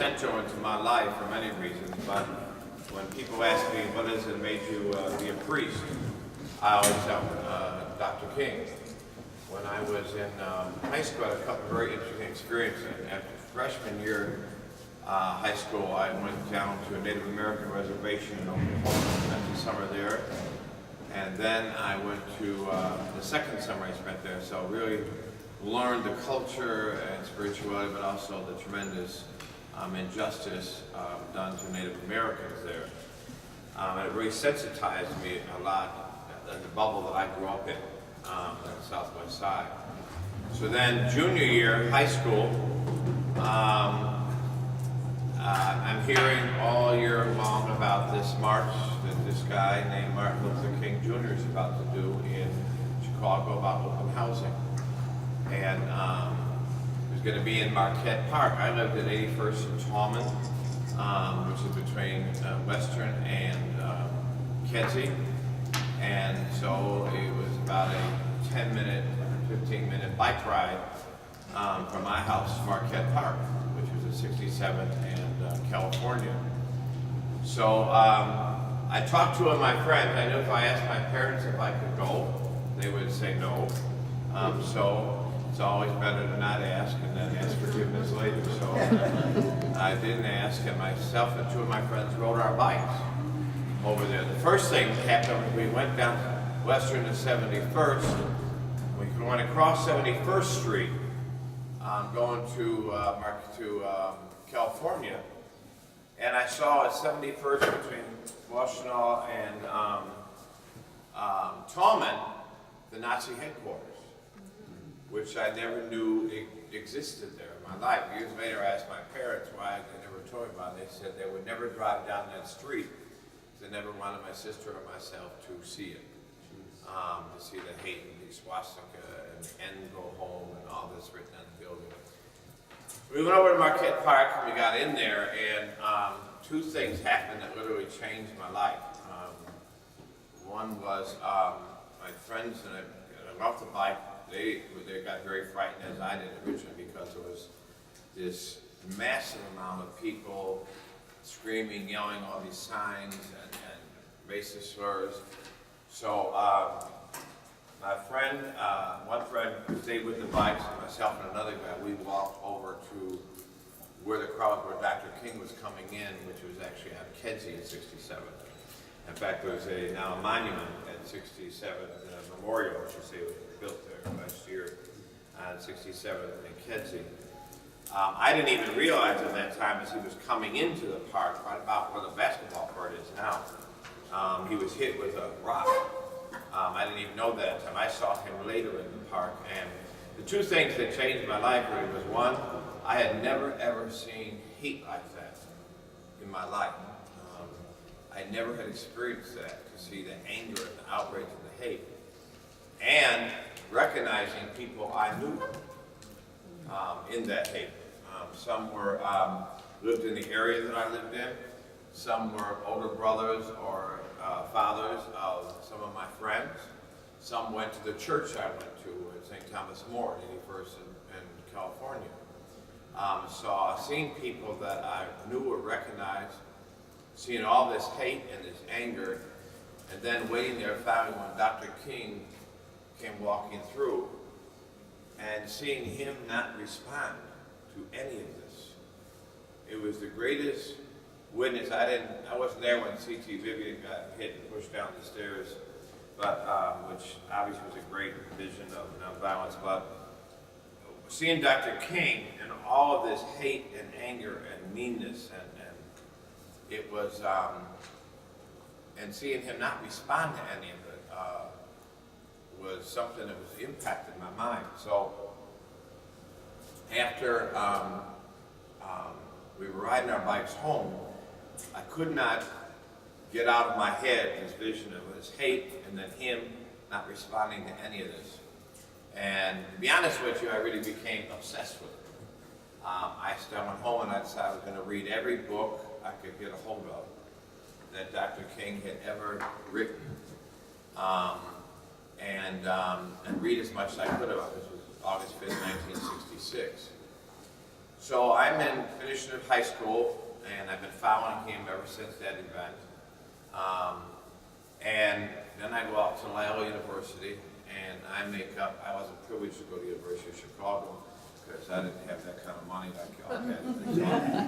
essential into my life for many reasons, but when people ask me what has it made you be a priest, I always tell them Dr. King. When I was in high school, I had a couple of very interesting experiences. After freshman year high school, I went down to a Native American reservation in Oklahoma, spent the summer there. And then I went to the second summer I spent there, so really learned the culture and spirituality, but also the tremendous injustice done to Native Americans there. And it really sensitized me a lot in the bubble that I grew up in the Southwest side. So then junior year, high school, I'm hearing all year long about this march that this guy named Martin Luther King Jr. is about to do in Chicago about open housing. And it was going to be in Marquette Park. I lived at 81st and Tallman, which is between Western and Kedzie. And so it was about a 10-minute, 15-minute bike ride from my house to Marquette Park, which was at 67th and California. So I talked to one of my friends. I knew if I asked my parents if I could go, they would say no. So it's always better to not ask and then ask forgiveness later. So I didn't ask, and myself and two of my friends rode our bikes over there. The first thing that happened, we went down Western to 71st. We went across 71st Street, going to California, and I saw at 71st between Washtenaw and Tallman, the Nazi headquarters, which I never knew existed there in my life. Years later, I asked my parents why they never told me about it. They said they would never drive down that street. They never wanted my sister or myself to see it, to see the hate and the swastika and go home and all this written on the building. We went over to Marquette Park and we got in there, and two things happened that literally changed my life. One was my friends and I off the bike. They got very frightened, as I did originally, because there was this massive amount of people screaming, yelling all these signs and racist slurs. So my friend, one friend stayed with the bikes, and myself and another guy, we walked over to where the crowd, where Dr. King was coming in, which was actually on Kedzie at 67th. In fact, there was now a monument at 67th, a memorial, I should say, was built there last year on 67th and Kedzie. I didn't even realize at that time, as he was coming into the park, right about where the basketball court is now, he was hit with a rock. I didn't even know that time. I saw him later in the park, and the two things that changed my life really was, one, I had never ever seen hate like that in my life. I never had experienced that, to see the anger and the outrage and the hate, and recognizing people I knew in that hate. Some were lived in the area that I lived in. Some were older brothers or fathers of some of my friends. Some went to the church I went to at St. Thomas More at 81st in California. So seeing people that I knew or recognized, seeing all this hate and this anger, and then waiting there finally when Dr. King came walking through, and seeing him not respond to any of this. It was the greatest witness. I wasn't there when C.T. Vivian got hit and pushed down the stairs, but which obviously was a great vision of nonviolence. But seeing Dr. King and all of this hate and anger and meanness, and it was, and seeing him not respond to any of it was something that was impacted my mind. So after we were riding our bikes home, I could not get out of my head this vision of his hate and then him not responding to any of this. And to be honest with you, I really became obsessed with it. I went home and I decided I was going to read every book I could get a hold of that Dr. King had ever written, and read as much as I could of it. This was August 5th, 1966. So I'm in finishing up high school, and I've been following him ever since that event. And then I go out to Loyola University, and I wasn't privileged to go to the University of Chicago, because I didn't have that kind of money like y'all had. So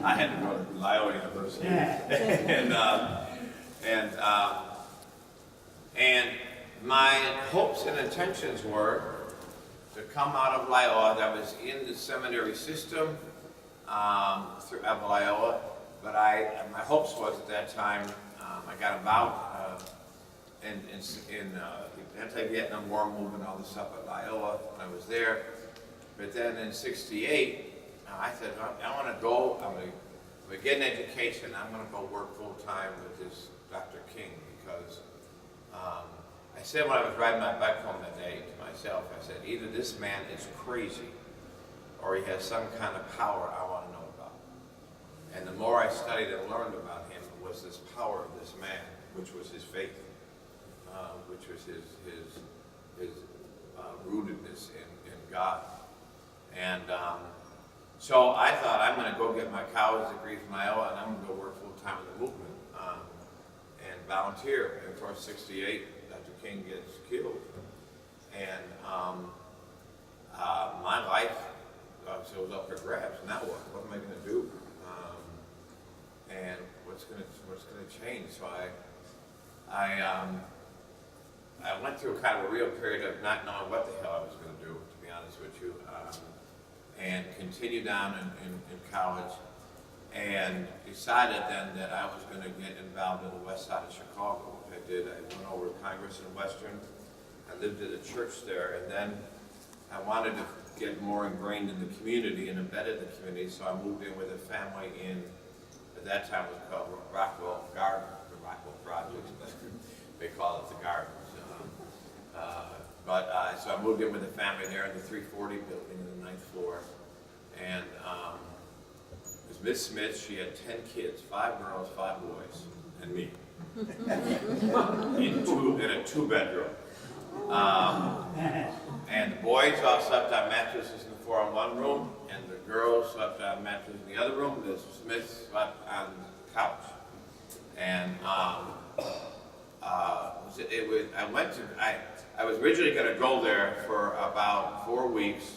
I had to go to Loyola University. And my hopes and intentions were to come out of Loyola. That was in the seminary system through Loyola, but my hopes was at that time, I got involved in the anti-Vietnam War movement, all this stuff at Loyola when I was there. But then in '68, I said, I want to go, I'm going to get an education, I'm going to go work full-time with this Dr. King, because I said when I was riding my bike home that day to myself, I said, either this man is crazy or he has some kind of power I want to know about. And the more I studied and learned about him was this power of this man, which was his faith, which was his rootedness in God. And so I thought, I'm going to go get my college degree from Iowa, and I'm going to go work full-time in the movement and volunteer. And of course, '68, Dr. King gets killed. And my life so it was up for grabs. Now what am I going to do? And what's going to change? So I went through kind of a real period of not knowing what the hell I was going to do, to be honest with you, and continued on in college, and decided then that I was going to get involved in the west side of Chicago. I went over to Congress and Western. I lived at a church there, and then I wanted to get more ingrained in the community and embedded in the community, so I moved in with a family in, at that time it was called Rockwell Gardens, the Rockwell Projects, but they call it the Gardens. So I moved in with a family there in the 340 building in the 9th floor, and it was Miss Smith. She had 10 kids, 5 girls, 5 boys, and me, in a 2-bedroom. And the boys all slept on mattresses in the 4-on-1 room, and the girls slept on mattresses in the other room. The Smiths slept on the couch. And I was originally going to go there for about 4 weeks,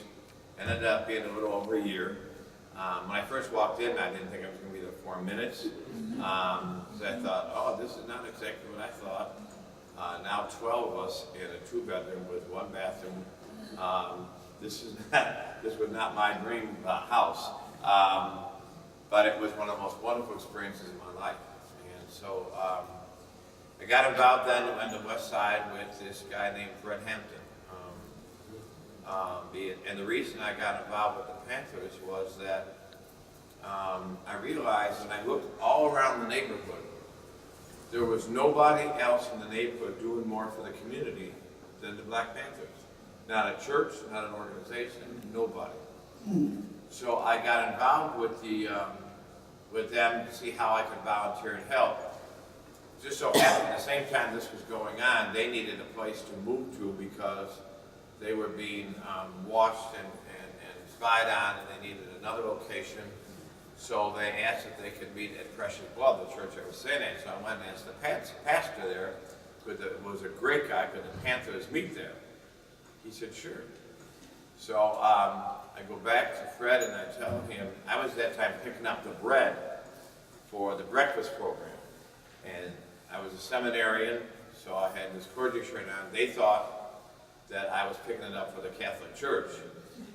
and ended up being a little over a year. When I first walked in, I didn't think I was going to be there 4 minutes. So I thought, oh, this is not exactly what I thought. Now 12 of us in a 2-bedroom with 1 bathroom. This was not my dream house, but it was one of the most wonderful experiences in my life. And so I got involved then on the west side with this guy named Fred Hampton. And the reason I got involved with the Panthers was that I realized, and I looked all around the neighborhood, there was nobody else in the neighborhood doing more for the community than the Black Panthers. Not a church, not an organization, nobody. So I got involved with them to see how I could volunteer and help. Just so happened, at the same time this was going on, they needed a place to move to because they were being watched and spied on, and they needed another location. So they asked if they could meet at Precious Blood, the church I was staying at. So I went and asked the pastor there, who was a great guy, could the Panthers meet there? He said, sure. So I go back to Fred and I tell him, I was at that time picking up the bread for the breakfast program. And I was a seminarian, so I had this clergy shirt on. They thought that I was picking it up for the Catholic Church.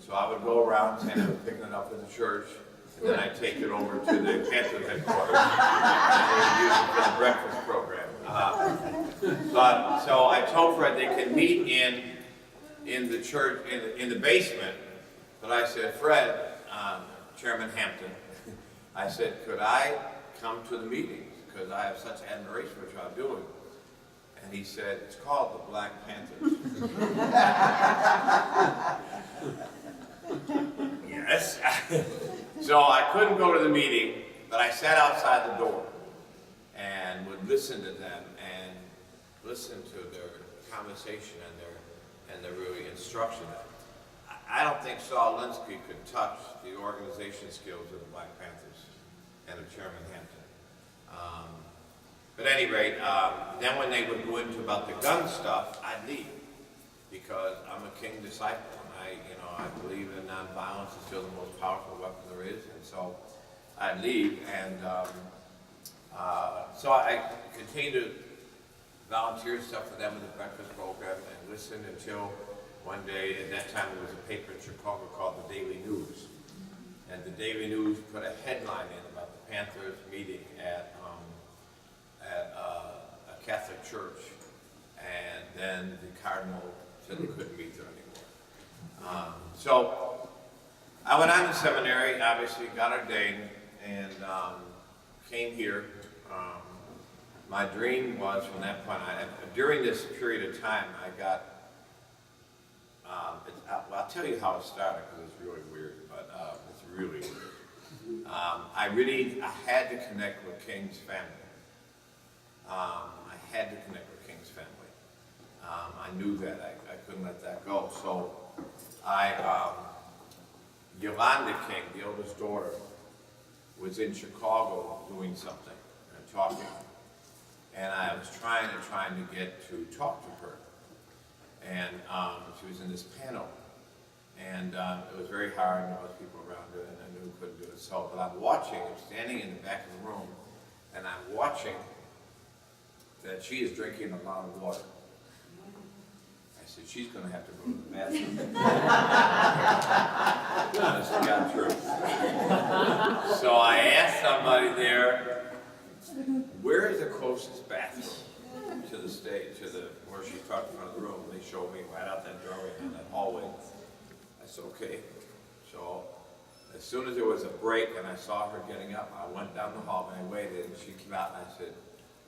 So I would go around saying I was picking it up for the church, and then I'd take it over to the Panthers headquarters and they would use it for the breakfast program. So I told Fred they could meet in the church, in the basement, but I said, Fred, Chairman Hampton, I said, could I come to the meetings? Because I have such admiration for what y'all doing. And he said, it's called the Black Panthers. Yes. So I couldn't go to the meeting, but I sat outside the door and would listen to them and listen to their conversation and their really instruction. I don't think Saul Alinsky could touch the organization skills of the Black Panthers and of Chairman Hampton. But at any rate, then when they would go into about the gun stuff, I'd leave because I'm a King disciple, and I believe in nonviolence is still the most powerful weapon there is, and so I'd leave, and so I continued to volunteer stuff for them in the breakfast program and listen until one day, at that time there was a paper in Chicago called the Daily News. And the Daily News put a headline in about the Panthers meeting at a Catholic church. And then the Cardinal said they couldn't meet there anymore. So I went on to seminary, obviously got ordained, and came here. My dream was from that point on, during this period of time, I got, I'll tell you how it started because it's really weird, but it's really weird. I had to connect with King's family. I had to connect with King's family. I knew that, I couldn't let that go. So Yolanda King, the oldest daughter, was in Chicago doing something and talking. And I was trying to get to talk to her. And she was in this panel. And it was very hard, and there was people around her, and I knew I couldn't do it. So, but I'm watching, I'm standing in the back of the room, and I'm watching that she is drinking a lot of water. I said, she's going to have to go to the bathroom. Honest to God, true. So I asked somebody there, where is the closest bathroom to the stage, where she's talking in front of the room? They showed me right out that doorway in that hallway. I said, okay. So as soon as there was a break and I saw her getting up, I went down the hall and I waited, and she came out and I said,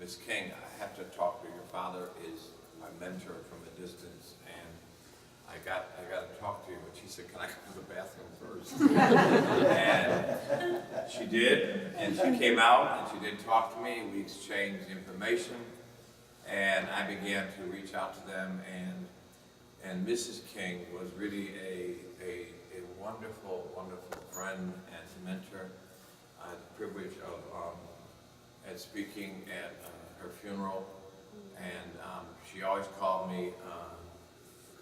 Miss King, I have to talk to you. Your father is my mentor from a distance, and I got to talk to you. But she said, can I go to the bathroom first? And she did, and she came out and she did talk to me. We exchanged information, and I began to reach out to them, and Mrs. King was really a wonderful, wonderful friend and mentor. I had the privilege of speaking at her funeral, and she always called me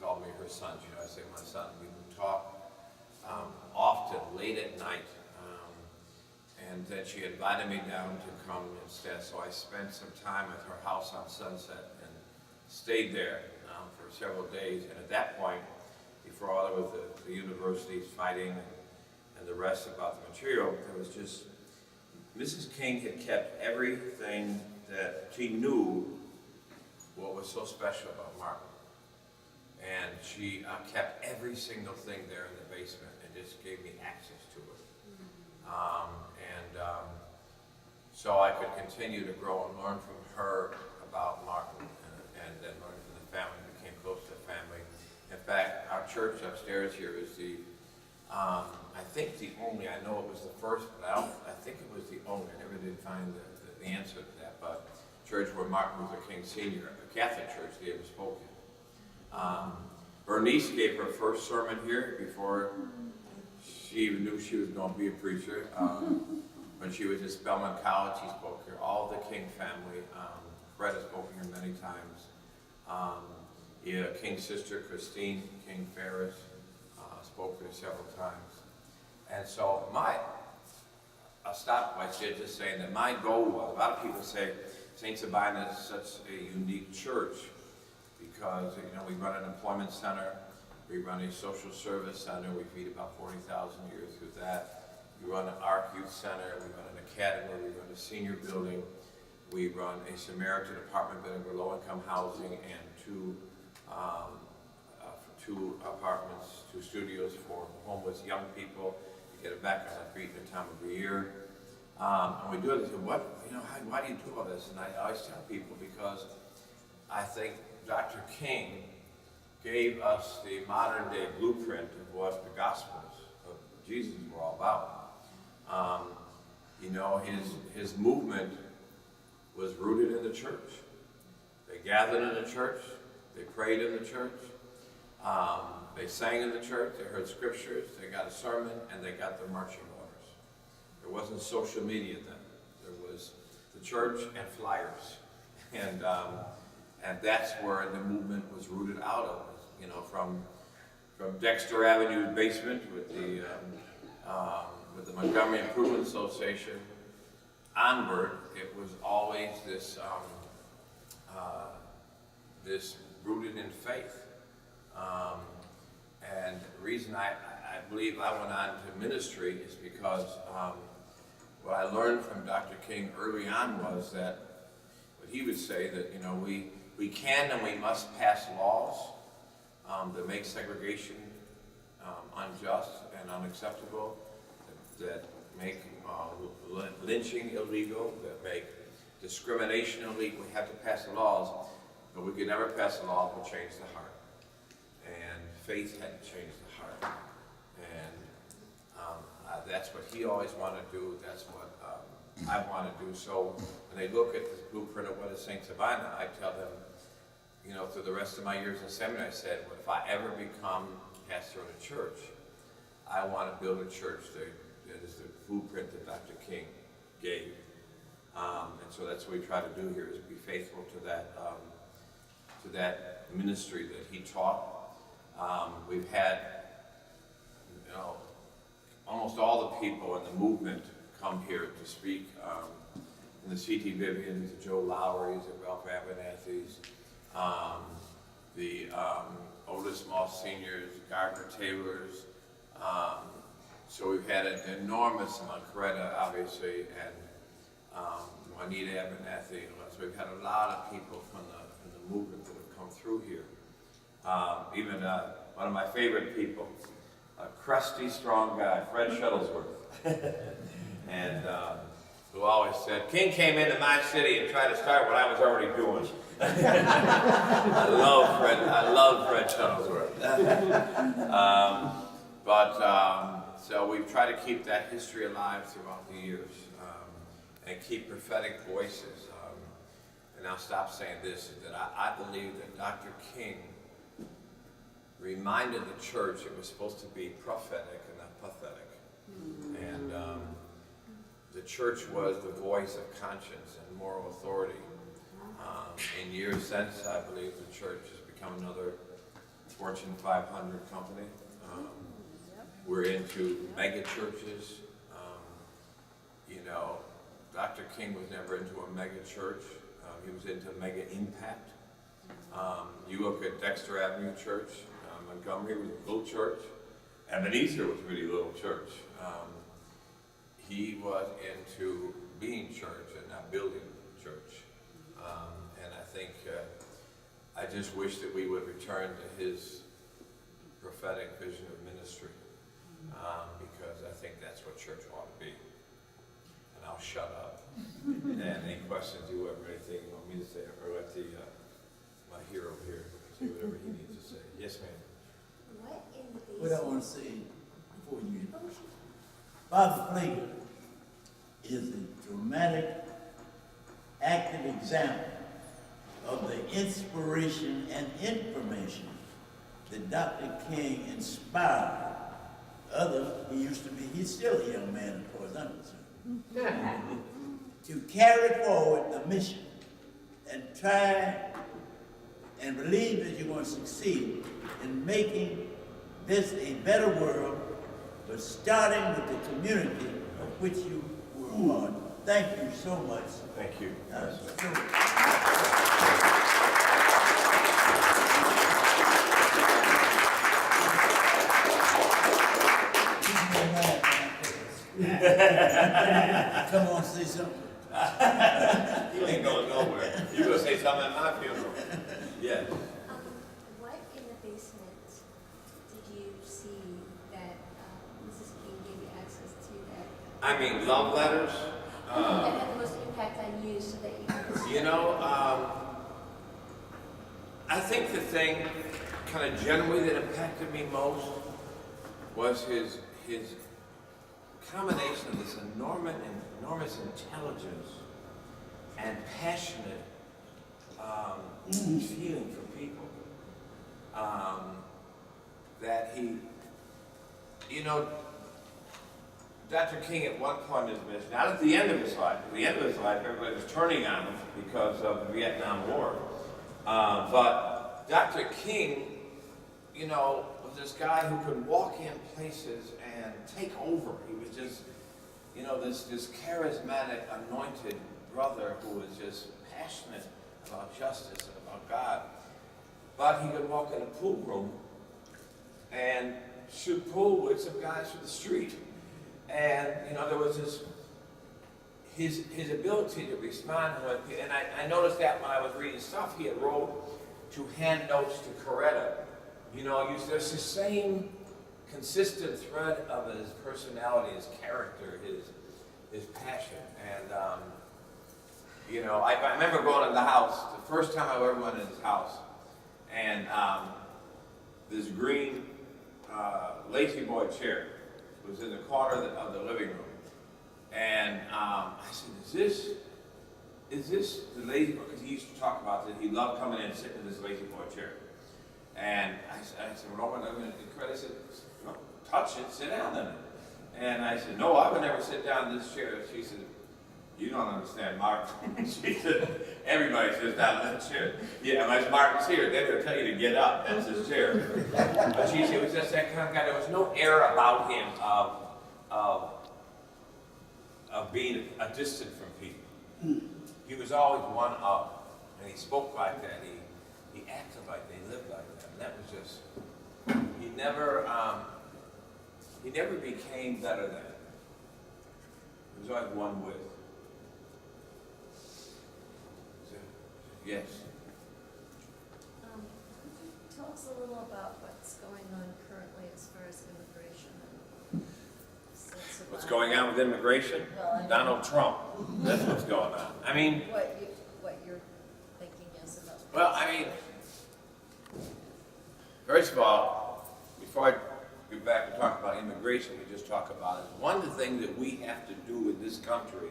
her son. I say my son. We would talk often, late at night, and then she invited me down to come instead. So I spent some time at her house on Sunset and stayed there for several days. And at that point, before all there was the universities fighting and the rest about the material, there was just, Mrs. King had kept everything that she knew what was so special about Martin. And she kept every single thing there in the basement and just gave me access to it. So I could continue to grow and learn from her about Martin, and then learn from the family, became close to the family. In fact, our church upstairs here is I think the only, I know it was the first, but I think it was the only, I never did find the answer to that, but church where Martin Luther King Sr., a Catholic church, they ever spoke in. Bernice gave her first sermon here before she even knew she was going to be a preacher. When she was at Spelman College, she spoke here. All the King family, Fred has spoken here many times. King's sister, Christine King Ferris, spoke here several times. And so I'll stop by just saying that my goal was, a lot of people say St. Sabina is such a unique church because, we run an employment center, we run a social service center, we feed about 40,000 a year through that. We run an ARC Youth Center, we run an academy, we run a senior building, we run a Samaritan apartment building for low-income housing, and two apartments, 2 studios for homeless young people to get it back on their feet in the time of the year. And we do it, they say, why do you do all this? And I always tell people, because I think Dr. King gave us the modern day blueprint of what the Gospels of Jesus were all about. His movement was rooted in the church. They gathered in the church, they prayed in the church, They sang in the church, they heard scriptures, they got a sermon, and they got their marching orders. There wasn't social media then. There was the church and flyers. And that's where the movement was rooted out of, you know, from Dexter Avenue's basement with the Montgomery Improvement Association onward. It was always this this rooted in faith. And the reason I believe I went on to ministry is because what I learned from Dr. King early on was that what he would say that, you know, we can and we must pass laws that make segregation unjust and unacceptable, that make lynching illegal, that make discrimination illegal. We have to pass laws, but we can never pass a law that will change the heart. And faith had to change the heart. And that's what he always wanted to do. That's what I want to do. So when they look at this blueprint of what is St. Sabina, I tell them, you know, through the rest of my years in seminary, I said, well, if I ever become pastor of a church, I want to build a church that is the blueprint that Dr. King gave. And so that's what we try to do here, is be faithful to that ministry that he taught. We've had, you know, almost all the people in the movement come here to speak. In the C.T. Vivians, the Joe Lowrys, the Ralph Abernathy's, the Otis Moss Seniors, Gardner Taylors. So we've had an enormous amount, Coretta, obviously, and Juanita Abernathy. So we've had a lot of people from the movement that have come through here. Even one of my favorite people, a crusty, strong guy, Fred Shuttlesworth. And who always said, King came into my city and tried to start what I was already doing. I love Fred Shuttlesworth. So we've tried to keep that history alive throughout the years, and keep prophetic voices. And I'll stop saying this, that I believe that Dr. King reminded the church it was supposed to be prophetic and not pathetic. And the church was the voice of conscience and moral authority. In years since, I believe the church has become another Fortune 500 company. We're into mega churches. You know, Dr. King was never into a mega church. He was into mega impact. You look at Dexter Avenue Church, Montgomery was a little church. Ebenezer was a really little church. He was into being church and not building church. And I think, I just wish that we would return to his prophetic vision of ministry, because I think that's what church ought to be. And I'll shut up. And any questions you have or anything you want me to say, or let my hero here say whatever he needs to say. Yes, ma'am. What I want to say before you, Father Flager is a dramatic, active example of the inspiration and information that Dr. King inspired others. He's still a young man as far as I'm concerned, to carry forward the mission and try and believe that you're going to succeed in making this a better world, but starting with the community of which you were born. Thank you so much. Thank you. Come on, say something. You ain't going nowhere. You're going to say something at my funeral. Yes. What in the basement did you see that Mrs. King gave you access to that? I mean, love letters. That had the most impact on you, so that you could see. You know, I think the thing kind of generally that impacted me most was his combination of this enormous intelligence and passionate feeling for people. that he, you know, Dr. King at one point in his mission, not at the end of his life. At the end of his life, everybody was turning on him because of the Vietnam War. But Dr. King, you know, was this guy who could walk in places and take over. He was just, you know, this charismatic, anointed brother who was just passionate about justice and about God. But he could walk in a pool room and shoot pool with some guys from the street. And, you know, there was this, his ability to respond with, and I noticed that when I was reading stuff, he had wrote to hand notes to Coretta. You know, there's the same consistent thread of his personality, his character, his passion. And, you know, I remember going in the house, the first time I ever went in his house, and this green lazy boy chair was in the corner of the living room. And I said, is this the lazy boy? Because he used to talk about that. He loved coming in and sitting in this lazy boy chair. And I said, Roman, Credit said, no, touch it, sit down in it. And I said, no, I would never sit down in this chair. She said, you don't understand, Mark. She said, everybody sits down in that chair. Yeah, as Martin's here, they're going to tell you to get up. That's his chair. But she said, it was just that kind of guy. There was no air about him of being a distant from people. He was always one of, and he spoke like that. He acted like that. He lived like that. And that was just, he never became better than. He was always one with. Yes. Could you tell us a little about what's going on currently as far as immigration and What's going on with immigration? Well, I mean, Donald Trump. That's what's going on. I mean, what your thinking is about? well, I mean, first of all, before I get back and talk about immigration, we just talk about it. One of the things that we have to do in this country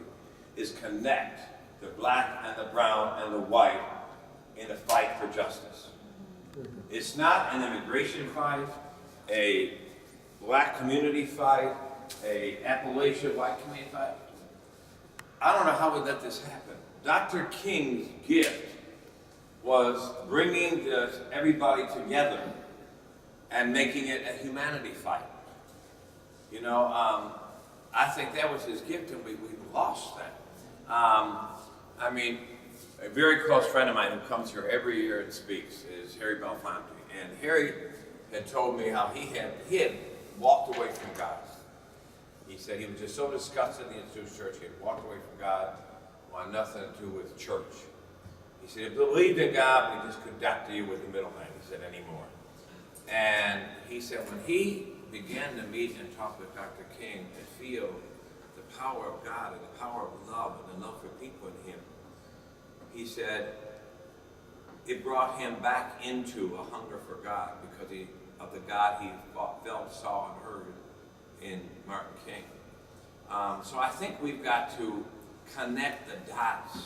is connect the black and the brown and the white in a fight for justice. It's not an immigration fight, a black community fight, a Appalachian white community fight. I don't know how we let this happen. Dr. King's gift was bringing everybody together and making it a humanity fight. You know, I think that was his gift, and we've lost that. I mean, a very close friend of mine who comes here every year and speaks is Harry Belafonte. And Harry had told me how he had walked away from God. He said he was just so disgusted in the Institute Church, he had walked away from God, wanted nothing to do with church. He said he believed in God, but he just could not deal with the middleman, he said, anymore. And he said when he began to meet and talk with Dr. King and feel the power of God and the power of love and the love for people in him, he said it brought him back into a hunger for God because of the God he felt, saw, and heard in Martin King. So I think we've got to connect the dots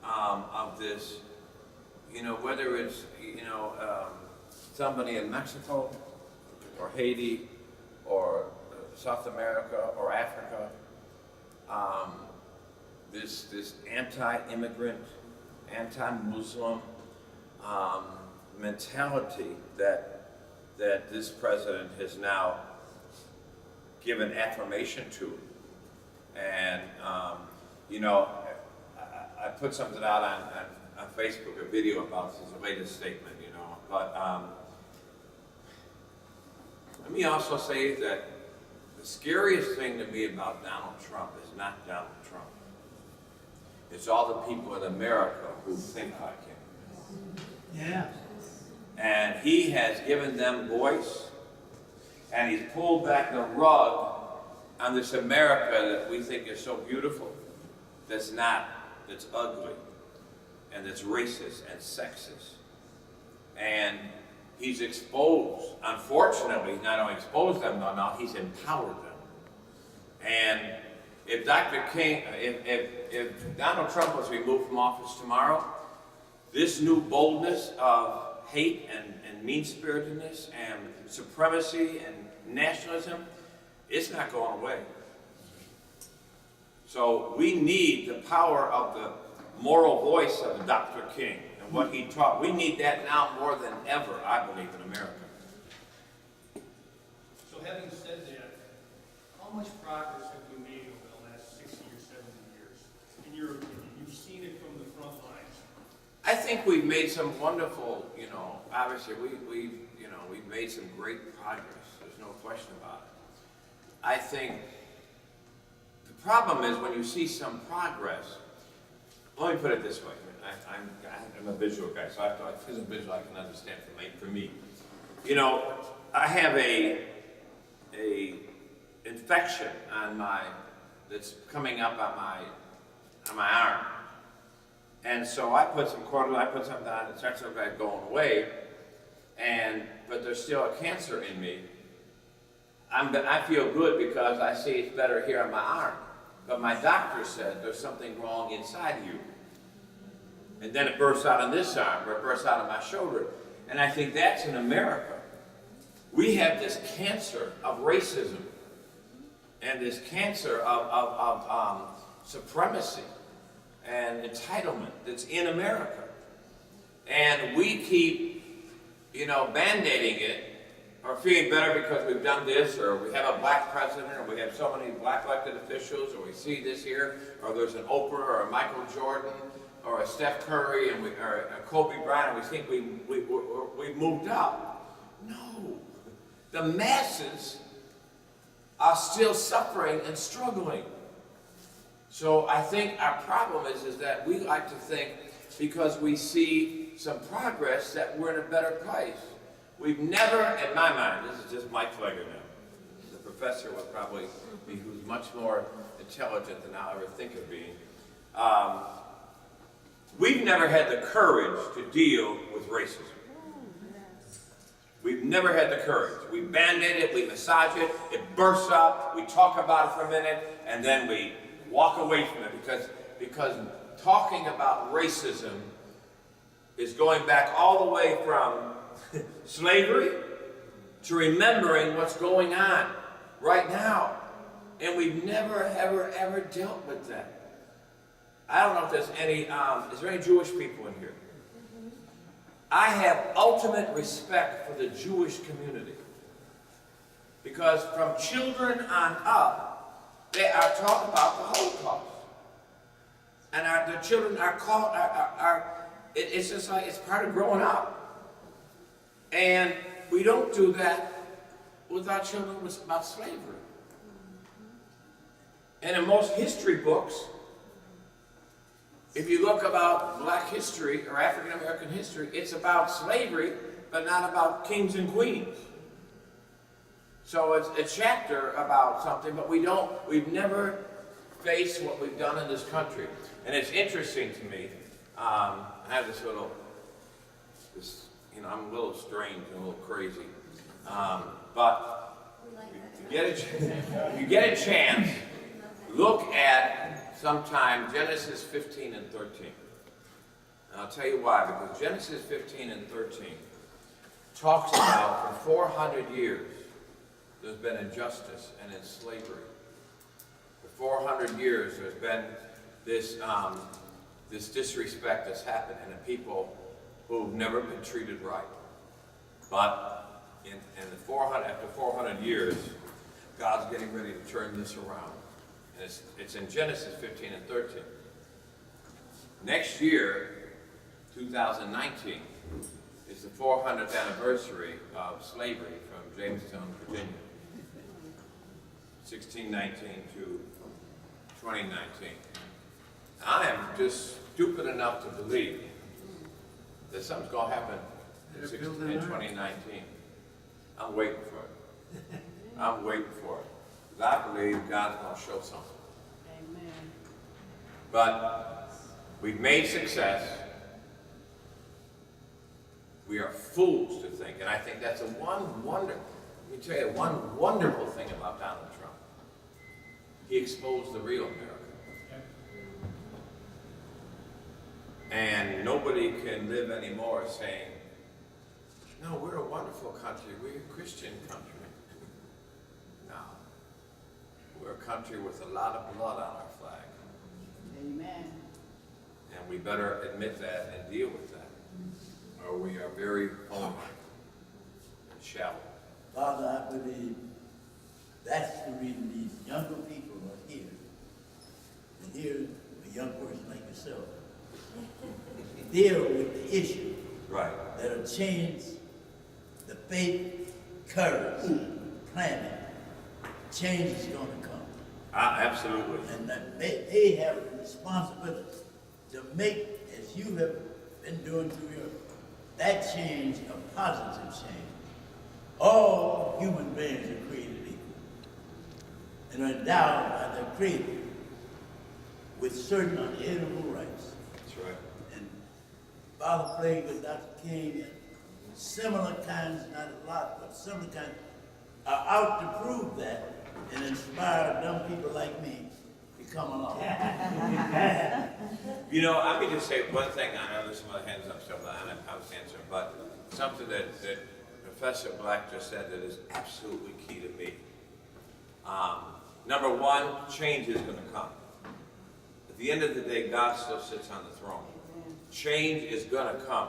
of this, you know, whether it's, you know, somebody in Mexico or Haiti or South America or Africa, this anti-immigrant, anti-Muslim mentality that this president has now given affirmation to. And, you know, I put something out on Facebook, a video about his latest statement, you know, but let me also say that the scariest thing to me about Donald Trump is not Donald Trump. It's all the people in America who think like him. Yeah. And he has given them voice, and he's pulled back the rug on this America that we think is so beautiful, that's ugly, and that's racist and sexist. And he's exposed, unfortunately, not only exposed them, no, he's empowered them. And if Dr. King, if Donald Trump was removed from office tomorrow, this new boldness of hate and mean-spiritedness and supremacy and nationalism, it's not going away. So we need the power of the moral voice of Dr. King and what he taught. We need that now more than ever, I believe, in America. So having said that, how much progress have we made over the last 60 or 70 years? In your opinion, you've seen it from the front lines. I think we've made some wonderful, obviously we've made some great progress. There's no question about it. I think the problem is when you see some progress, let me put it this way. I'm a visual guy, so if there's a visual I can understand for me. I have a infection that's coming up on my arm. And so I put some cortisone, I put something on, it starts going away, but there's still a cancer in me. I feel good because I see it's better here on my arm. But my doctor said there's something wrong inside you. And then it bursts out on this arm, or it bursts out on my shoulder. And I think that's in America. We have this cancer of racism and this cancer of supremacy and entitlement that's in America. And we keep, band-aiding it, or feeling better because we've done this, or we have a black president, or we have so many black elected officials, or we see this here, or there's an Oprah, or a Michael Jordan, or a Steph Curry, or a Kobe Bryant, and we think we've moved up. No. The masses are still suffering and struggling. So I think our problem is that we like to think because we see some progress that we're in a better place. We've never, in my mind, this is just Mike Flegger now, the professor would probably be who's much more intelligent than I'll ever think of being. We've never had the courage to deal with racism. We've never had the courage. We band-aid it, we massage it, it bursts up, we talk about it for a minute, and then we walk away from it because talking about racism is going back all the way from slavery to remembering what's going on right now. And we've never, ever dealt with that. I don't know if there's any, is there any Jewish people in here? I have ultimate respect for the Jewish community. Because from children on up, they are taught about the Holocaust. And the children are called, it's just like, it's part of growing up. And we don't do that with our children about slavery. And in most history books, if you look about black history or African American history, it's about slavery, but not about kings and queens. So it's a chapter about something, but we've never faced what we've done in this country. And it's interesting to me, I have I'm a little strange and a little crazy, but if you get a chance, look at sometime Genesis 15 and 13. And I'll tell you why, because Genesis 15 and 13 talks about for 400 years there's been injustice and in slavery. For 400 years there's been this disrespect that's happened and the people who've never been treated right. But after 400 years, God's getting ready to turn this around. And it's in Genesis 15 and 13. Next year, 2019, is the 400th anniversary of slavery from Jamestown, Virginia. 1619 to 2019. I am just stupid enough to believe that something's going to happen in 2019. I'm waiting for it. I'm waiting for it. Because I believe God's going to show something. Amen. But we've made success. We are fools to think, and I think that's let me tell you one wonderful thing about Donald Trump. He exposed the real America. And nobody can live anymore saying No, we're a wonderful country. We're a Christian country. No. We're a country with a lot of blood on our flag. Amen. And we better admit that and deal with that. Or we are very vulnerable and shallow. Father, I believe that's the reason these younger people are here. And here, a young person like yourself, deal with the issue Right. that'll change the faith, courage, planning. Change is going to come. Absolutely. And that they have a responsibility to make, as you have been doing through your, that change a positive change. All human beings are created equal and are endowed by their Creator with certain unalienable rights. That's right. And Father Flake and Dr. King and similar kinds, not a lot, but similar kinds, are out to prove that and inspire young people like me to come along. You know, I mean to say one thing. I know there's some other hands up stuff, and I was answering, but something that Professor Black just said that is absolutely key to me. Number one, change is going to come. At the end of the day, God still sits on the throne. Change is going to come.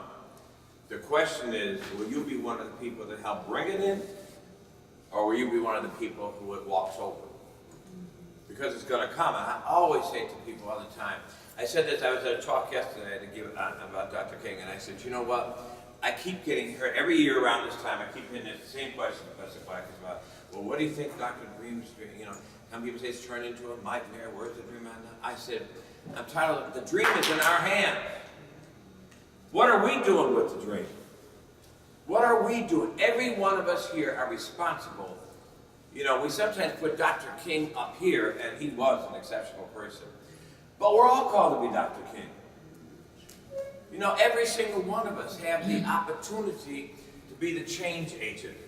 The question is, will you be one of the people that help bring it in, or will you be one of the people who it walks over? Because it's going to come. And I always say to people all the time, I said this, I was at a talk yesterday to give about Dr. King, and I said, you know what? I keep getting her, every year around this time, I keep getting the same question, Professor Black, is about, well, what do you think Dr. Dream's doing? You know, some people say it's turned into a nightmare. Where's the dream at now? I said, I'm tired of it. The dream is in our hands. What are we doing with the dream? What are we doing? Every one of us here are responsible. You know, we sometimes put Dr. King up here, and he was an exceptional person. But we're all called to be Dr. King. You know, every single one of us have the opportunity to be the change agent.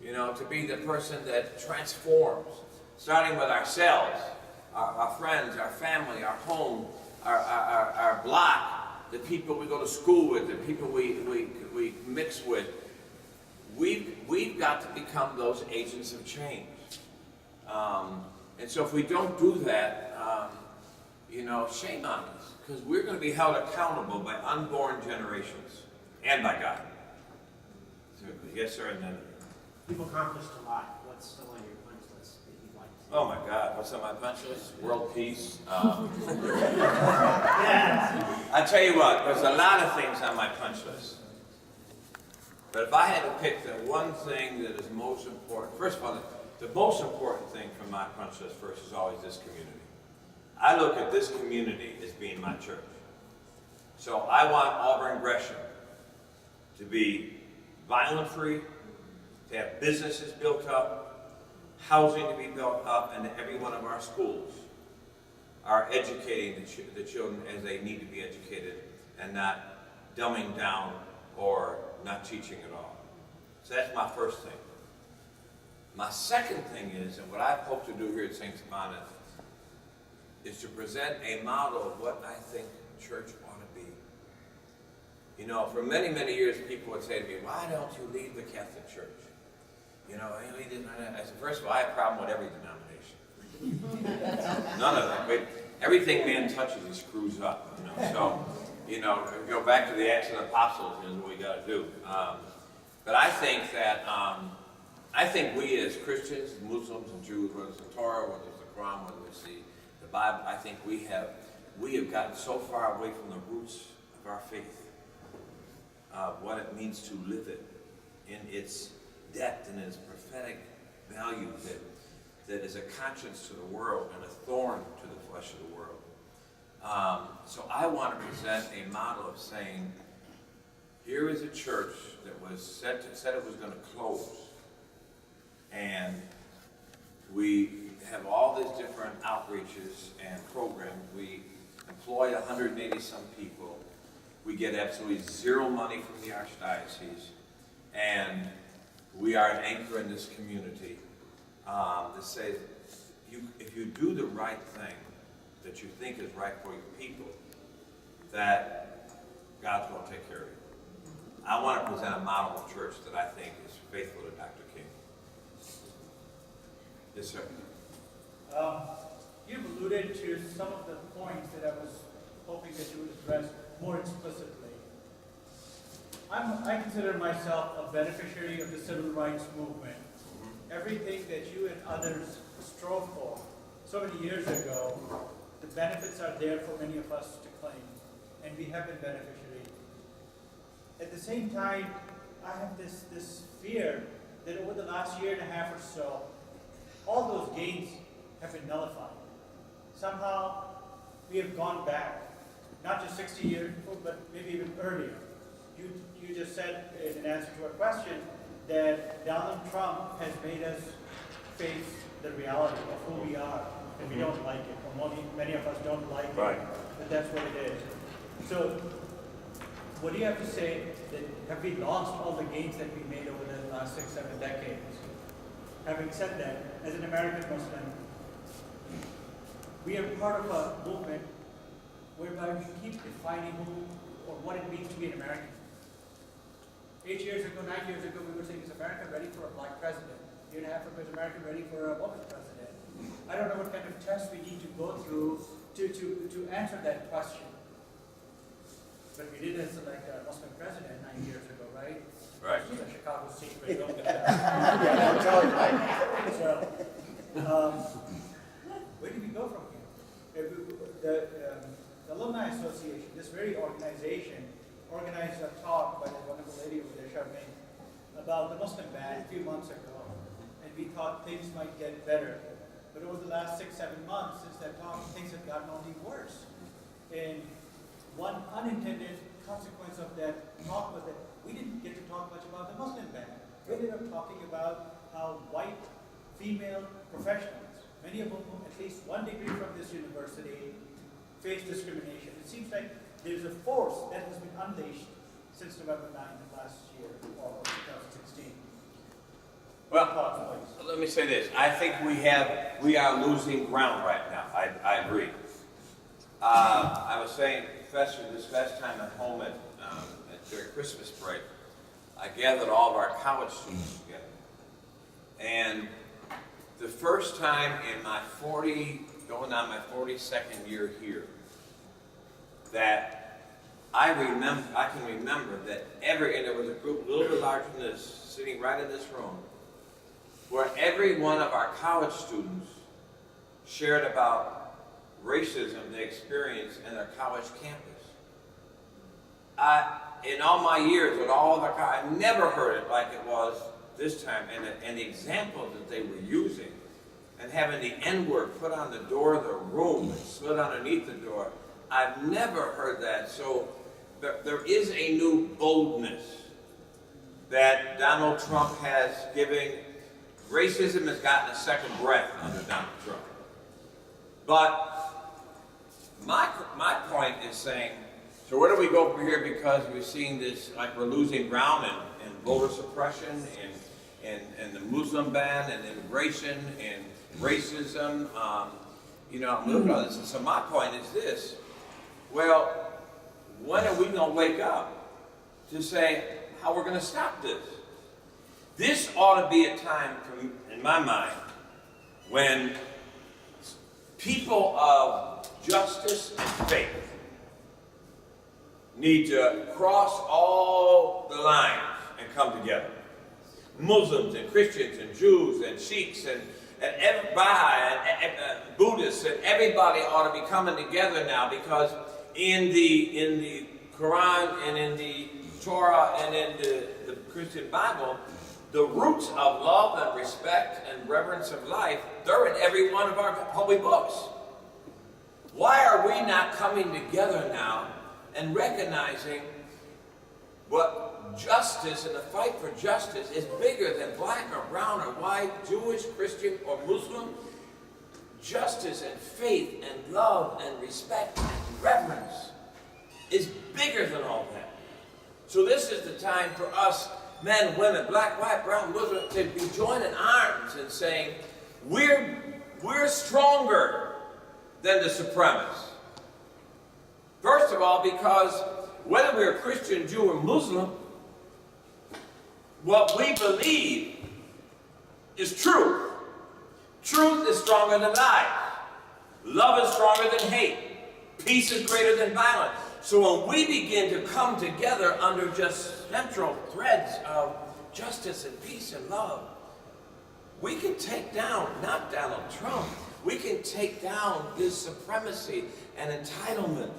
You know, to be the person that transforms, starting with ourselves, our friends, our family, our home, our block, the people we go to school with, the people we mix with. We've got to become those agents of change. And so if we don't do that, you know, shame on us, because we're going to be held accountable by unborn generations and by God. Yes, sir, and then. You've accomplished a lot. What's still on your punch list that you'd like to see? Oh my God, what's on my punch list? World peace. I tell you what, there's a lot of things on my punch list. But if I had to pick the one thing that is most important, first of all, the most important thing from my punch list first is always this community. I look at this community as being my church. So I want Auburn Gresham to be violent-free, to have businesses built up, housing to be built up, and that every one of our schools are educating the children as they need to be educated and not dumbing down or not teaching at all. So that's my first thing. My second thing is, and what I hope to do here at St. Sabina, is to present a model of what I think church ought to be. You know, for many, many years, people would say to me, why don't you leave the Catholic Church? You know, I said, first of all, I have a problem with every denomination. None of them. Everything man touches, he screws up. You know, so, you know, go back to the Acts of the Apostles is what we got to do. But I think that, I think we as Christians, Muslims, and Jews, whether it's the Torah, whether it's the Quran, whether it's the Bible, I think we have gotten so far away from the roots of our faith, what it means to live it in its depth and its prophetic value that is a conscience to the world and a thorn to the flesh of the world. So I want to present a model of saying, here is a church that was said it was going to close, and we have all these different outreaches and programs. We employ 180 some people. We get absolutely zero money from the Archdiocese, and we are an anchor in this community that says, if you do the right thing that you think is right for your people, that God's going to take care of you. I want to present a model of church that I think is faithful to Dr. King. Yes, sir. You've alluded to some of the points that I was hoping that you would address more explicitly. I consider myself a beneficiary of the civil rights movement. Everything that you and others strove for so many years ago, the benefits are there for many of us to claim, and we have been beneficiaries. At the same time, I have this fear that over the last year and a half or so, all those gains have been nullified. Somehow, we have gone back, not just 60 years before, but maybe even earlier. You just said in answer to a question that Donald Trump has made us face the reality of who we are, and we don't like it, or many of us don't like it, but that's what it is. So, what do you have to say that have we lost all the gains that we made over the last 6, 7 decades? Having said that, as an American Muslim, we are part of a movement whereby we keep defining who or what it means to be an American. 8 years ago, 9 years ago, we were saying, is America ready for a black president? A year and a half ago, is America ready for a woman president? I don't know what kind of tests we need to go through to answer that question. But we did select a Muslim president 9 years ago, right? Right. It's a Chicago secret. Don't get that. So, where do we go from here? The Alumni Association, this very organization, organized a talk by the wonderful lady over there, Charmaine, about the Muslim ban a few months ago. And we thought things might get better. But over the last 6, 7 months since that talk, things have gotten only worse. And one unintended consequence of that talk was that we didn't get to talk much about the Muslim ban. We ended up talking about how white female professionals, many of whom at least 1 degree from this university, face discrimination. It seems like there's a force that has been unleashed since November 9th of last year, or 2016. Well, let me say this. I think we are losing ground right now. I agree. I was saying, Professor, this last time at home during Christmas break, I gathered all of our college students together. And the first time in my going on my 42nd year here, that I can remember that and there was a group a little bit larger than this, sitting right in this room, where every one of our college students shared about racism they experienced in their college campus. In all my years with all of our college, I never heard it like it was this time, and the examples that they were using, and having the N-word put on the door of the room and slid underneath the door. I've never heard that. So there is a new boldness that Donald Trump has given. Racism has gotten a second breath under Donald Trump. But my point is saying, so where do we go from here? Because we're seeing this, like we're losing ground in voter suppression, and the Muslim ban, and immigration, and racism. I'm looking at this. And so my point is this. Well, when are we going to wake up to say how we're going to stop this? This ought to be a time, in my mind, when people of justice and faith need to cross all the lines and come together. Muslims and Christians and Jews and Sikhs and everybody, and Buddhists, and everybody ought to be coming together now, because in the Quran and in the Torah and in the Christian Bible, the roots of love and respect and reverence of life, they're in every one of our holy books. Why are we not coming together now and recognizing what justice and the fight for justice is bigger than black or brown or white, Jewish, Christian, or Muslim? Justice and faith and love and respect and reverence is bigger than all that. So this is the time for us, men, women, black, white, brown, Muslim, to be joining arms and saying, we're stronger than the supremacists. First of all, because whether we're Christian, Jew, or Muslim, what we believe is truth. Truth is stronger than lies. Love is stronger than hate. Peace is greater than violence. So when we begin to come together under just central threads of justice and peace and love, we can take down, not Donald Trump, we can take down this supremacy and entitlement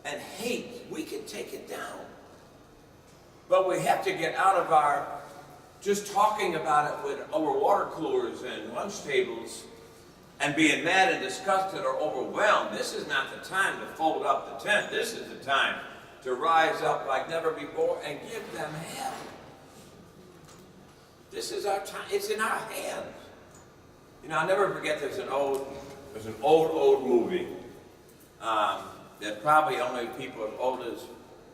and hate. We can take it down. But we have to get out of our just talking about it over water coolers and lunch tables and being mad and disgusted or overwhelmed. This is not the time to fold up the tent. This is the time to rise up like never before and give them hell. This is our time. It's in our hands. You know, I'll never forget there's an old movie that probably only people as old as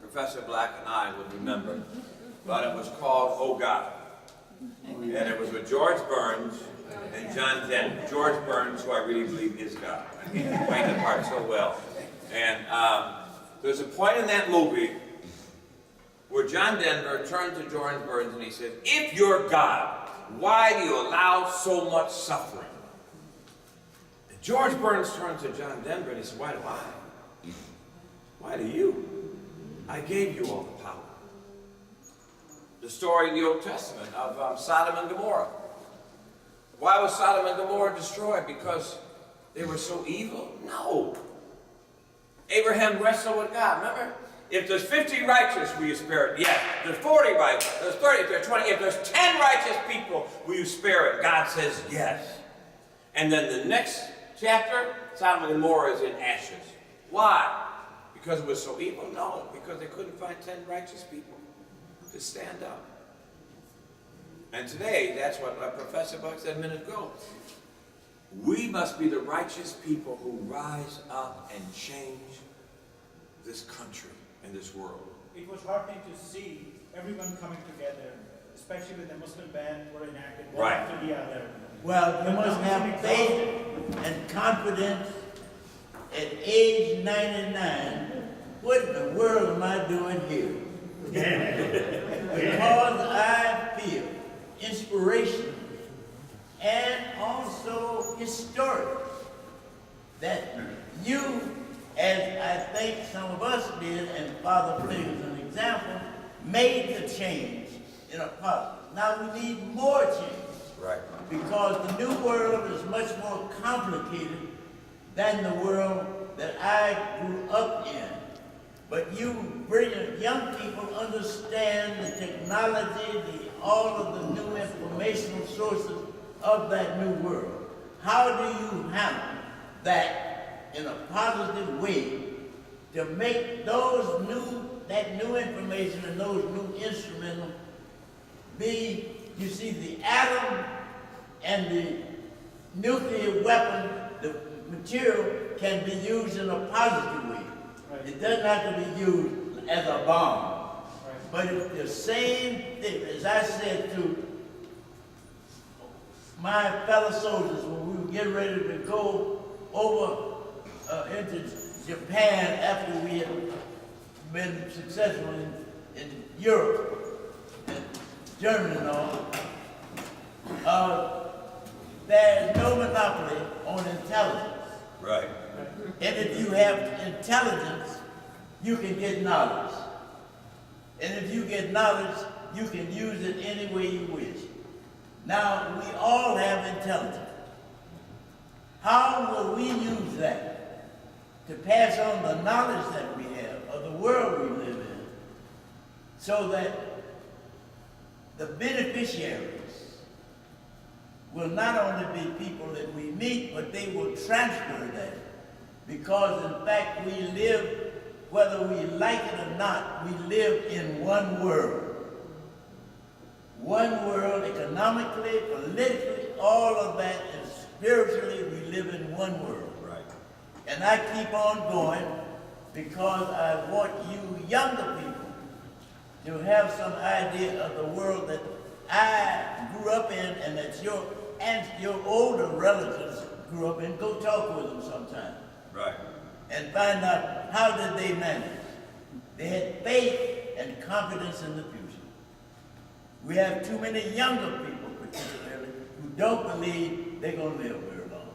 Professor Black and I would remember. But it was called Oh God. And it was with George Burns and John Denver. George Burns, who I really believe is God. He played the part so well. And there's a point in that movie where John Denver turned to George Burns and he said, if you're God, why do you allow so much suffering? And George Burns turned to John Denver and he said, why do I? Why do you? I gave you all the power. The story in the Old Testament of Sodom and Gomorrah. Why was Sodom and Gomorrah destroyed? Because they were so evil? No. Abraham wrestled with God, remember? If there's 50 righteous, will you spare it? Yes. If there's 40 righteous, if there's 30, if there's 20, if there's 10 righteous people, will you spare it? God says yes. And then the next chapter, Sodom and Gomorrah is in ashes. Why? Because it was so evil? No, because they couldn't find 10 righteous people to stand up. And today, that's what Professor Buck said a minute ago. We must be the righteous people who rise up and change this country and this world. It was heartening to see everyone coming together, especially when the Muslim ban were enacted one Right. after the other. Well, you must have faith and confidence at age 99. What in the world am I doing here? Because I feel inspiration and also historic that you, as I think some of us did, and Father Fleck is an example, made the change in a positive. Now we need more change. Right. Because the new world is much more complicated than the world that I grew up in. But you brilliant young people understand the technology, all of the new informational sources of that new world. How do you handle that in a positive way to make that new information and those new instruments be, you see, the atom and the nuclear weapon, the material can be used in a positive way. Right. It doesn't have to be used as a bomb. Right. But it's the same thing, as I said to my fellow soldiers when we were getting ready to go over into Japan after we had been successful in Europe and Germany and all. There's no monopoly on intelligence. Right. And if you have intelligence, you can get knowledge. And if you get knowledge, you can use it any way you wish. Now, we all have intelligence. How will we use that to pass on the knowledge that we have of the world we live in so that the beneficiaries will not only be people that we meet, but they will transfer that. Because in fact, we live, whether we like it or not, we live in one world. One world, economically, politically, all of that, and spiritually, we live in one world. Right. And I keep on going because I want you younger people to have some idea of the world that I grew up in and that your older relatives grew up in. Go talk with them sometime. Right. And find out how did they manage. They had faith and confidence in the future. We have too many younger people, particularly, who don't believe they're gonna live very long.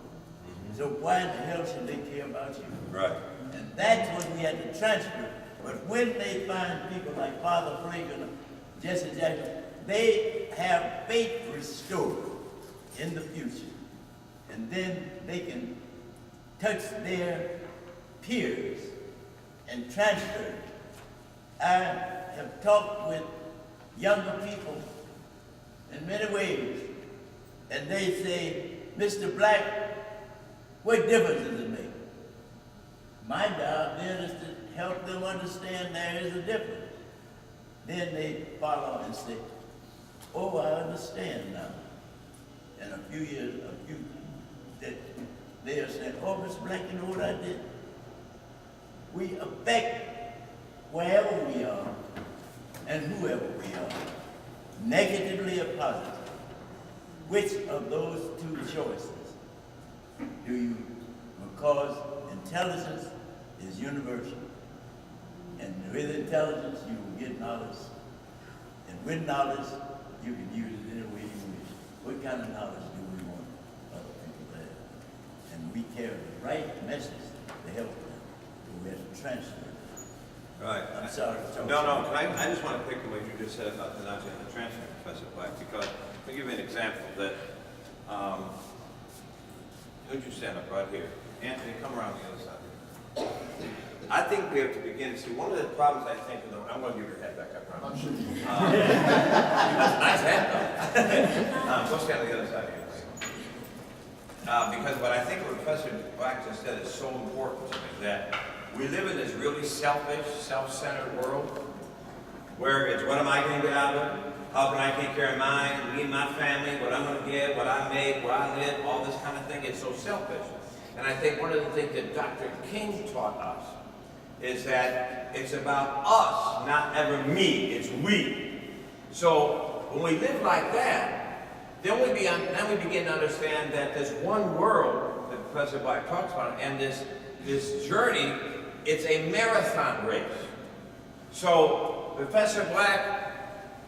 So why in the hell should they care about you? Right. And that's what we had to transfer. But when they find people like Father Flake and Jesse Jackson, they have faith restored in the future. And then they can touch their peers and transfer it. I have talked with younger people in many ways, and they say, Mr. Black, what difference does it make? My job then is to help them understand there is a difference. Then they follow and say, oh, I understand now. And a few years, that they'll say, oh, Mr. Black, you know what I did? We affect wherever we are and whoever we are, negatively or positively. Which of those two choices do you, because intelligence is universal. And with intelligence, you will get knowledge. And with knowledge, you can use it any way you wish. What kind of knowledge do we want other people to have? And we carry the right message to help them. We have to transfer it. Right. I'm sorry. No, I just want to pick on what you just said about the Nazi and the transfer, Professor Black, because I'll give you an example that, would you stand up right here? Anthony, come around the other side here. I think we have to begin to see, one of the problems I think, I'm going to give your head back, I promise. That's a nice head though. Go stand on the other side here. Because what I think Professor Black just said is so important to me, that we live in this really selfish, self-centered world, where it's what am I going to get out of it? How can I take care of mine, me and my family, what I'm going to get, what I make, where I live, all this kind of thing. It's so selfish. And I think one of the things that Dr. King taught us is that it's about us, not ever me, it's we. So when we live like that, then we begin to understand that this one world that Professor Black talks about, and this journey, it's a marathon race. So Professor Black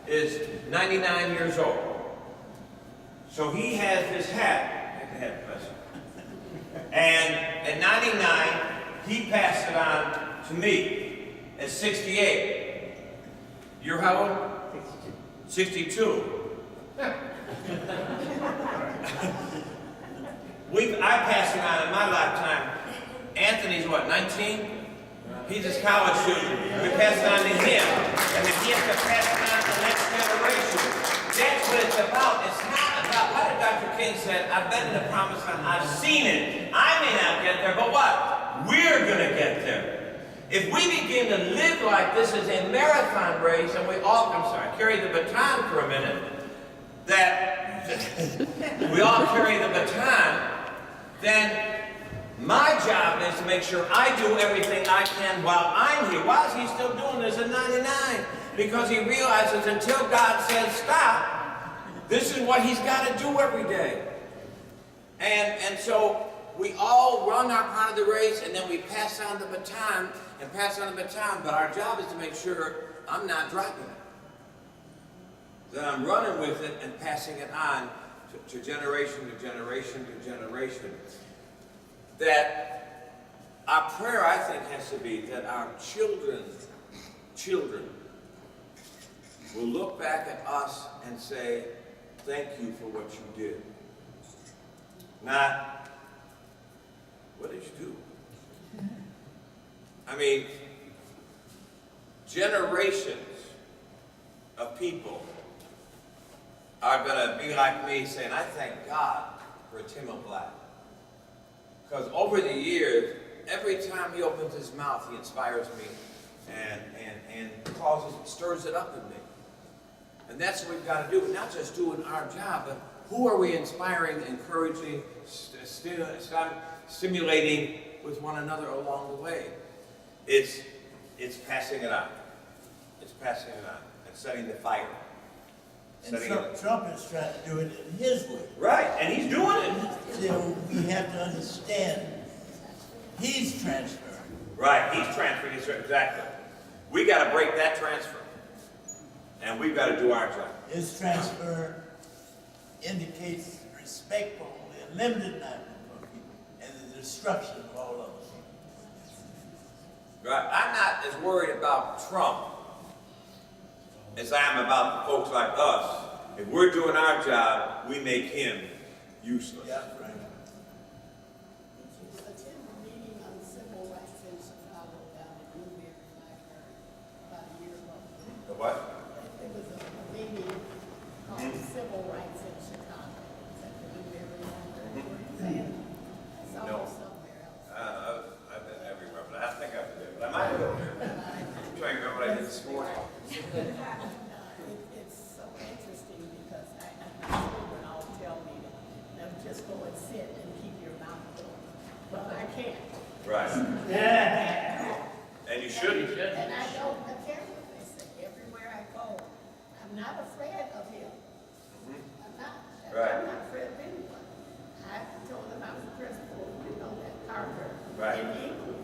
is 99 years old. So he has this hat. Take the hat, Professor. And at 99, he passed it on to me at 68. You're how old? 62. I passed it on in my lifetime. Anthony's what, 19? He's a college student. We pass it on to him. And then he has to pass it on to the next generation. That's what it's about. It's not about, what did Dr. King said, I've been in the promised land, I've seen it. I may not get there, but what? We're gonna get there. If we begin to live like this is a marathon race, and we all, carry the baton for a minute, that we all carry the baton, then my job is to make sure I do everything I can while I'm here. Why is he still doing this at 99? Because he realizes until God says stop, this is what he's got to do every day. And so we all run our part of the race, and then we pass on the baton, but our job is to make sure I'm not dropping it. That I'm running with it and passing it on to generation to generation to generation. That our prayer, I think, has to be that our children will look back at us and say, thank you for what you did. Not, what did you do? I mean, generations of people are going to be like me saying, I thank God for Tim Black. Because over the years, every time he opens his mouth, he inspires me and stirs it up in me. And that's what we've got to do. Not just doing our job, but who are we inspiring, encouraging, stimulating with one another along the way? It's passing it on. It's passing it on and setting the fire. And Trump is trying to do it in his way. Right, and he's doing it. So we have to understand, he's transferring. Right, he's transferring, exactly. We got to break that transfer. And we've got to do our job. This transfer indicates respect for only a limited number of people and the destruction of all others. Right? I'm not as worried about Trump as I am about the folks like us. If we're doing our job, we make him useless. Yeah, right. Did you attend the meeting on civil rights in Chicago down at Newberry Library about a year ago? The what? It was a meeting on civil rights in Chicago. Is that the Newberry Library? Were you there? I saw No. you somewhere else. I've been everywhere, but I think I've been there. But I might have been there. I'm trying to remember what I did this morning. It's so interesting because my children all tell me that just go and sit and keep your mouth closed. But I can't. Right. And you shouldn't. And I don't care what they say. Everywhere I go, I'm not afraid of him. I'm not. Right. I'm not afraid of anyone. I told them I was the principal, you know, that Carver. Right. In England.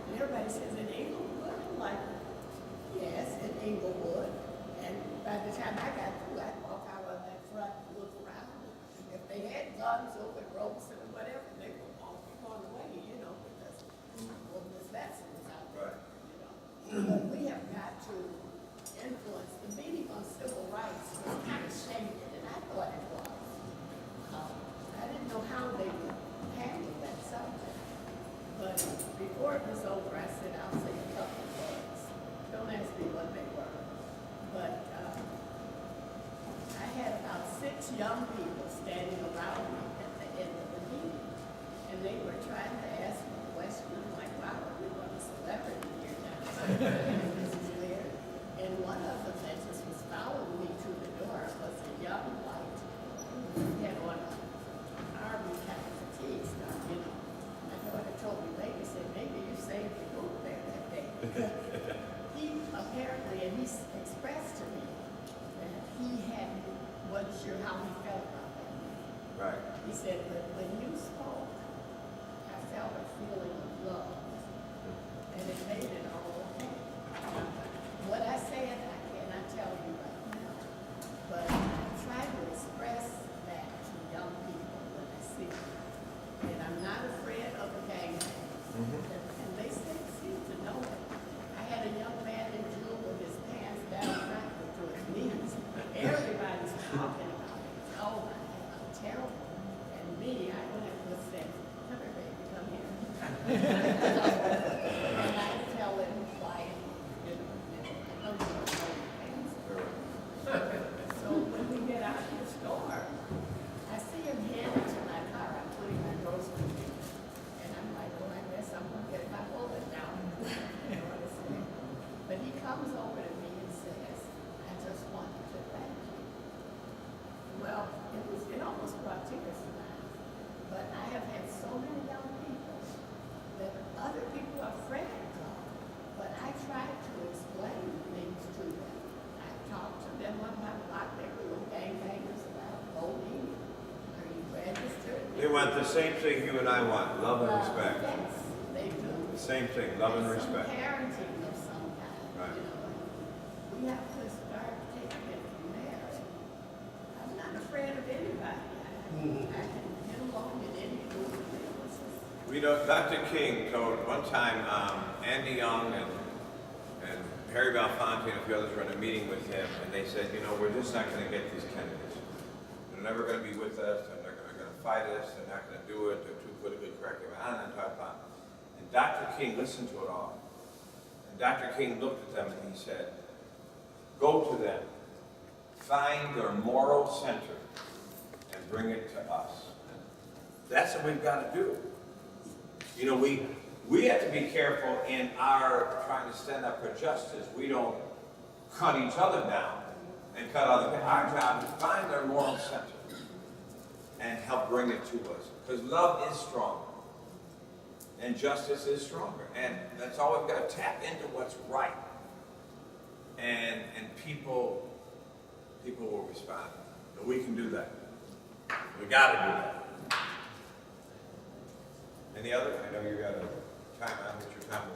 And everybody says in Englewood. I'm like, yes, in Englewood. And by the time I got through, I'd walk out on that front and look around. If they had guns over ropes and whatever, they would all be going away, you know, because, well, Miss Batson was out there, Right. you know. But we have got to influence. The meeting on civil rights was kind of shaded, and I thought it was. I didn't know how they would handle that subject. But before it was over, I said, I'll say a couple of words. Don't ask me what they were. But I had about 6 young people standing around me at the end of the meeting. And they were trying to ask me questions. I'm like, wow, we want a celebrity here now. This is weird. And one of them that just was following me to the door was a young white. He had on an army kind of fatigue stuff, you know. My daughter told me later, said, maybe you saved the group there that day. He apparently, and he expressed to me that wasn't sure how he felt about that. Right. He said, but when you spoke, I felt a feeling of love, and it made it all okay. What I said, I cannot tell you right now, but I try to express that to young people when I see them. And I'm not afraid of a gang. And they seem to know it. I had a young man in June with his pants down backward to his knees. Everybody's talking about it. Oh my God, I'm terrible. And me, I went and just said, come here, baby, come here. And I tell him quietly, you know, I know you don't know your pants. So when we get out of the store, I see him hand it to my car. I'm putting my groceries in. And I'm like, well, I guess I'm going to get my bullet now. You know what I'm saying? But he comes over to me and says, I just wanted to thank you. Well, it almost brought tears to my eyes. But I have had so many young people that other people are afraid of. But I try to explain things to them. I talked to them on my block. They were little gangbangers about voting. Are you registered? They want the same thing you and I want, love and respect. Yes, they do. The same thing, love and Some respect. parenting of some kind, Right. you know. We have to start taking it from there. I'm not afraid of anybody. I can get along in any group. We know Dr. King told one time, Andy Young and Harry Belafonte and a few others were in a meeting with him, and they said, you know, we're just not going to get these candidates. They're never going to be with us, and they're going to fight us, they're not going to do it, they're too politically correct, and Dr. King listened to it all. And Dr. King looked at them and he said, go to them, find their moral center, and bring it to us. That's what we've got to do. You know, we have to be careful in our trying to stand up for justice. We don't cut each other down and cut other people. Our job is to find their moral center and help bring it to us. Because love is stronger. And justice is stronger. And that's all we've got to tap into what's right. And people will respond. And we can do that. We got to do that. Any other? I know you got a time on, what's your time?